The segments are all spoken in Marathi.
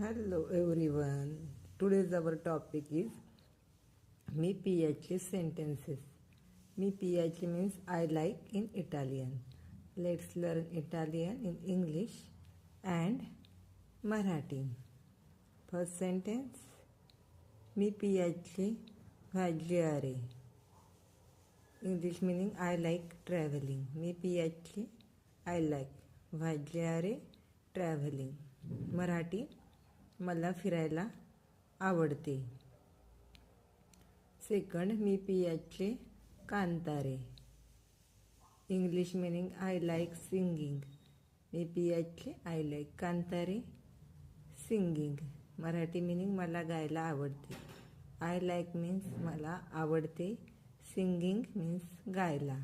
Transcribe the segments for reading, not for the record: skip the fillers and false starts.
Hello everyone. Today's our topic is me पियाचे sentences. Me पियाचे means I like in Italian. Let's learn Italian in English and Marathi. First sentence. Me पियाचे viaggiare. English meaning I like traveling. Me पियाचे I like viaggiare traveling. Marathi मला फिरायला आवडते. सेकंड मी पियाचे कांतारे. English meaning I like singing. मी पियाचे आय लाईक कांतारे सिंगिंग. मराठी मीनिंग मला गायला आवडते. आय लाईक मीन्स मला आवडते. सिंगिंग मीन्स गायला.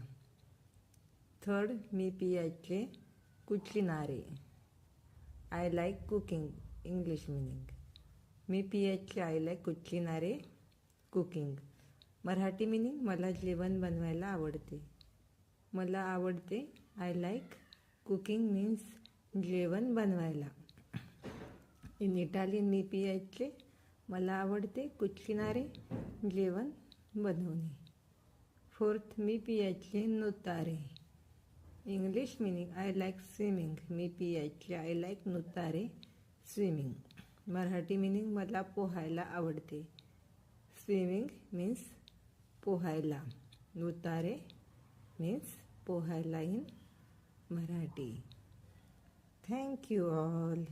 थर्ड मी पियाचे कुचिनारे. I like cooking. English meaning मी पियाचे आय लाईक कुचिनारे कुकिंग. मराठी मीनिंग मला जेवण बनवायला आवडते. मला आवडते आय लाईक कुकिंग मीन्स जेवण बनवायला. इन इटालियन मी पियाचे मला आवडते कुचिनारे जेवण बनवणे. फोर्थ मी पियाचे नुतारे. English meaning I like swimming. मी पियाचे आय लाईक नुतारे स्विमिंग. मराठी मीनिंग मला पोहायला आवडते. स्विमिंग मीन्स पोहायला. नुतारे मीन्स पोहायला in Marathi. Thank you all.